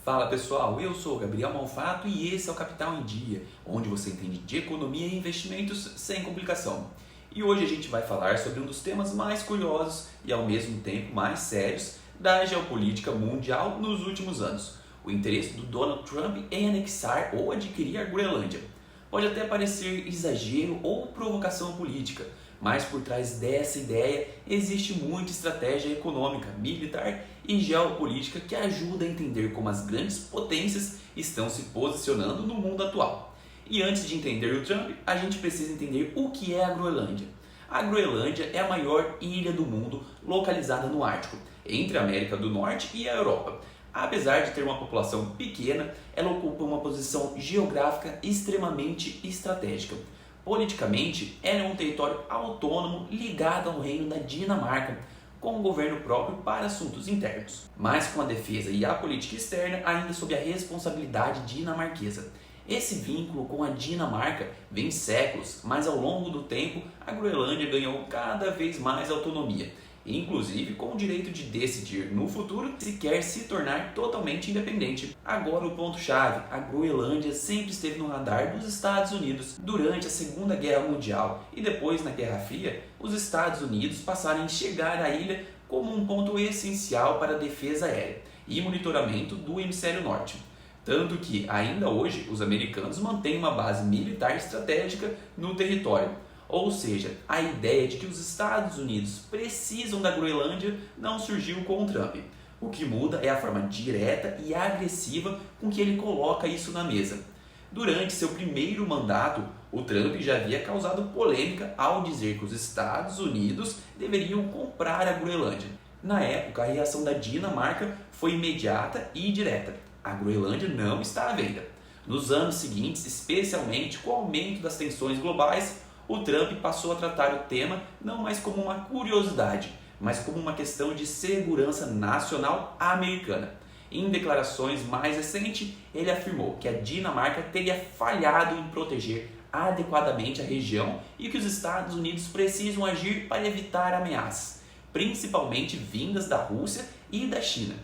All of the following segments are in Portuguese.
Fala pessoal, eu sou o Gabriel Malfato e esse é o Capital em Dia, onde você entende de economia e investimentos sem complicação. E hoje a gente vai falar sobre um dos temas mais curiosos e ao mesmo tempo mais sérios da geopolítica mundial nos últimos anos: o interesse do Donald Trump em anexar ou adquirir a Groenlândia. Pode até parecer exagero ou provocação política, mas por trás dessa ideia existe muita estratégia econômica, militar e geopolítica que ajuda a entender como as grandes potências estão se posicionando no mundo atual. E antes de entender o Trump, a gente precisa entender o que é a Groenlândia. A Groenlândia é a maior ilha do mundo localizada no Ártico, entre a América do Norte e a Europa. Apesar de ter uma população pequena, ela ocupa uma posição geográfica extremamente estratégica. Politicamente, ela é um território autônomo ligado ao reino da Dinamarca, com um governo próprio para assuntos internos, mas com a defesa e a política externa ainda sob a responsabilidade dinamarquesa. Esse vínculo com a Dinamarca vem séculos, mas ao longo do tempo a Groenlândia ganhou cada vez mais autonomia, inclusive com o direito de decidir no futuro se quer se tornar totalmente independente. Agora o ponto-chave: a Groenlândia sempre esteve no radar dos Estados Unidos durante a Segunda Guerra Mundial e depois, na Guerra Fria, os Estados Unidos passaram a enxergar a ilha como um ponto essencial para a defesa aérea e monitoramento do hemisfério norte. Tanto que, ainda hoje, os americanos mantêm uma base militar estratégica no território. Ou seja, a ideia de que os Estados Unidos precisam da Groenlândia não surgiu com o Trump. O que muda é a forma direta e agressiva com que ele coloca isso na mesa. Durante seu primeiro mandato, o Trump já havia causado polêmica ao dizer que os Estados Unidos deveriam comprar a Groenlândia. Na época, a reação da Dinamarca foi imediata e direta: a Groenlândia não está à venda. Nos anos seguintes, especialmente com o aumento das tensões globais, o Trump passou a tratar o tema não mais como uma curiosidade, mas como uma questão de segurança nacional americana. Em declarações mais recentes, ele afirmou que a Dinamarca teria falhado em proteger adequadamente a região e que os Estados Unidos precisam agir para evitar ameaças, principalmente vindas da Rússia e da China.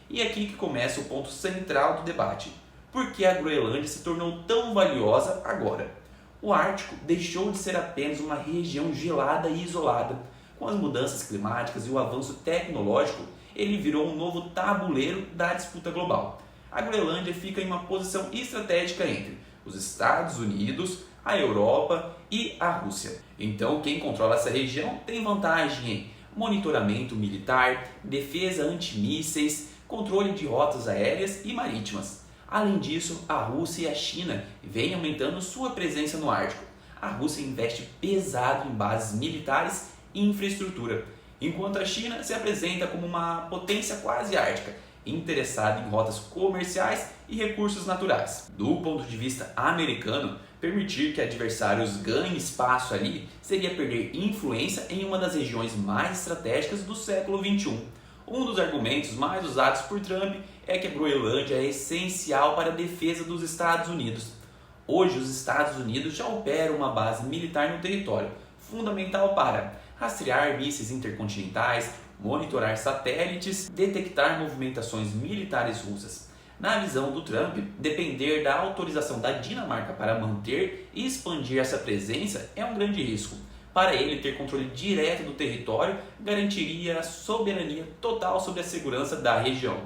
E é aqui que começa o ponto central do debate: por que a Groenlândia se tornou tão valiosa agora? O Ártico deixou de ser apenas uma região gelada e isolada. Com as mudanças climáticas e o avanço tecnológico, ele virou um novo tabuleiro da disputa global. A Groenlândia fica em uma posição estratégica entre os Estados Unidos, a Europa e a Rússia. Então, quem controla essa região tem vantagem em monitoramento militar, defesa antimísseis, controle de rotas aéreas e marítimas. Além disso, a Rússia e a China vêm aumentando sua presença no Ártico. A Rússia investe pesado em bases militares e infraestrutura, enquanto a China se apresenta como uma potência quase ártica, interessada em rotas comerciais e recursos naturais. Do ponto de vista americano, permitir que adversários ganhem espaço ali seria perder influência em uma das regiões mais estratégicas do século XXI. Um dos argumentos mais usados por Trump é que a Groenlândia é essencial para a defesa dos Estados Unidos. Hoje, os Estados Unidos já operam uma base militar no território, fundamental para rastrear mísseis intercontinentais, monitorar satélites, detectar movimentações militares russas. Na visão do Trump, depender da autorização da Dinamarca para manter e expandir essa presença é um grande risco. Para ele, ter controle direto do território garantiria a soberania total sobre a segurança da região.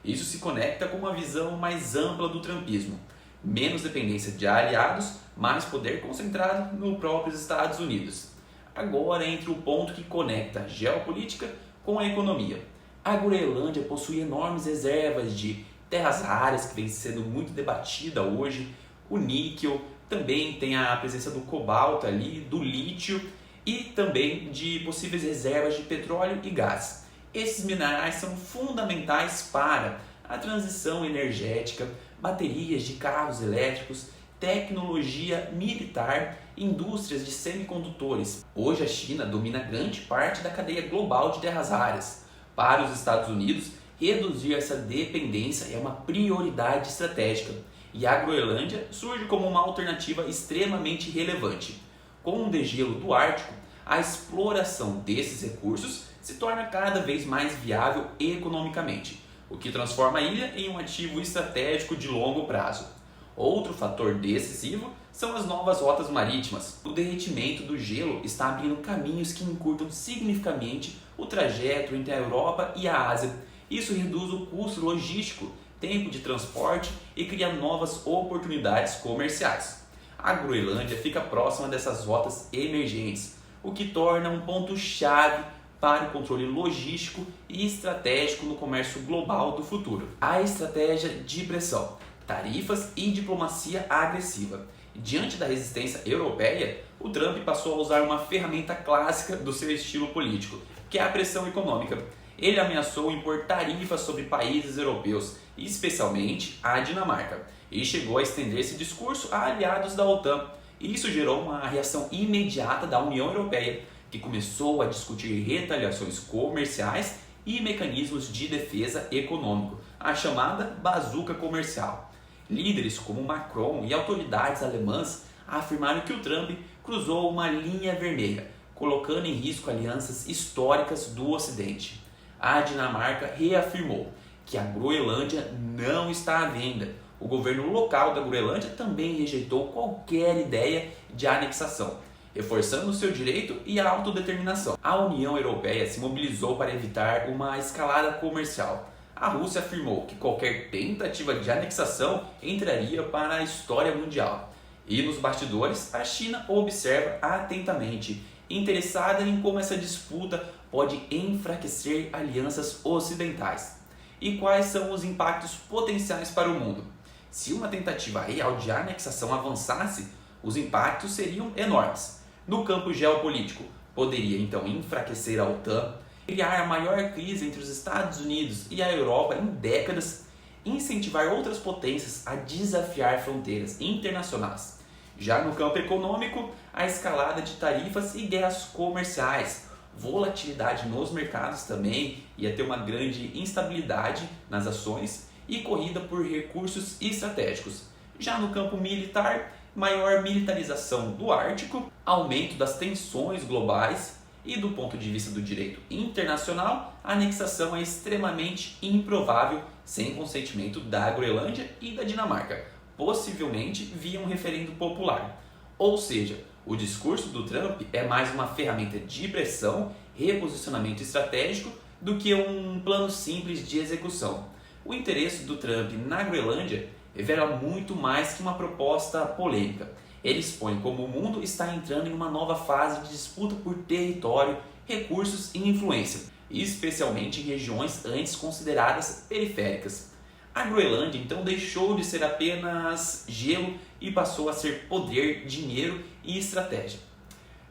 Isso se conecta com uma visão mais ampla do trumpismo: menos dependência de aliados, mais poder concentrado nos próprios Estados Unidos. Agora, entre o ponto que conecta a geopolítica com a economia. A Groenlândia possui enormes reservas de terras raras, que vem sendo muito debatida hoje, o níquel, também tem a presença do cobalto ali, do lítio e também de possíveis reservas de petróleo e gás. Esses minerais são fundamentais para a transição energética, baterias de carros elétricos, tecnologia militar, indústrias de semicondutores. Hoje a China domina grande parte da cadeia global de terras raras. Para os Estados Unidos, reduzir essa dependência é uma prioridade estratégica, e a Groenlândia surge como uma alternativa extremamente relevante. Com o degelo do Ártico, a exploração desses recursos se torna cada vez mais viável economicamente. o que transforma a ilha em um ativo estratégico de longo prazo. Outro fator decisivo são as novas rotas marítimas. O derretimento do gelo está abrindo caminhos que encurtam significativamente o trajeto entre a Europa e a Ásia. Isso reduz o custo logístico, tempo de transporte e cria novas oportunidades comerciais. A Groenlândia fica próxima dessas rotas emergentes, o que torna um ponto-chave para o controle logístico e estratégico no comércio global do futuro. A estratégia de pressão, tarifas e diplomacia agressiva. Diante da resistência europeia, o Trump passou a usar uma ferramenta clássica do seu estilo político, que é a pressão econômica. Ele ameaçou impor tarifas sobre países europeus, especialmente a Dinamarca, e chegou a estender esse discurso a aliados da OTAN. Isso gerou uma reação imediata da União Europeia, que começou a discutir retaliações comerciais e mecanismos de defesa econômico, a chamada bazuca comercial. Líderes como Macron e autoridades alemãs afirmaram que o Trump cruzou uma linha vermelha, colocando em risco alianças históricas do Ocidente. A Dinamarca reafirmou que a Groenlândia não está à venda. O governo local da Groenlândia também rejeitou qualquer ideia de anexação, reforçando seu direito e a autodeterminação. A União Europeia se mobilizou para evitar uma escalada comercial. A Rússia afirmou que qualquer tentativa de anexação entraria para a história mundial. E nos bastidores, a China observa atentamente, interessada em como essa disputa pode enfraquecer alianças ocidentais. E quais são os impactos potenciais para o mundo? Se uma tentativa real de anexação avançasse, os impactos seriam enormes. No campo geopolítico, poderia então enfraquecer a OTAN, criar a maior crise entre os Estados Unidos e a Europa em décadas, incentivar outras potências a desafiar fronteiras internacionais. Já no campo econômico, a escalada de tarifas e guerras comerciais, volatilidade nos mercados também, ia ter uma grande instabilidade nas ações e corrida por recursos estratégicos. Já no campo militar, maior militarização do Ártico, aumento das tensões globais e do ponto de vista do direito internacional, a anexação é extremamente improvável sem consentimento da Groenlândia e da Dinamarca, possivelmente via um referendo popular. Ou seja, o discurso do Trump é mais uma ferramenta de pressão, reposicionamento estratégico, do que um plano simples de execução. O interesse do Trump na Groenlândia revela muito mais que uma proposta polêmica. Ele expõe como o mundo está entrando em uma nova fase de disputa por território, recursos e influência, especialmente em regiões antes consideradas periféricas. A Groenlândia então deixou de ser apenas gelo e passou a ser poder, dinheiro e estratégia.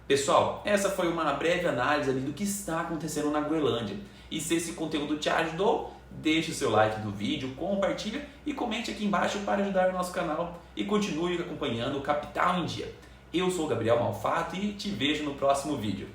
Pessoal, essa foi uma breve análise ali do que está acontecendo na Groenlândia. E se esse conteúdo te ajudou, deixe o seu like no vídeo, compartilha e comente aqui embaixo para ajudar o nosso canal e continue acompanhando o Capital em Dia. Eu sou o Gabriel Malfato e te vejo no próximo vídeo.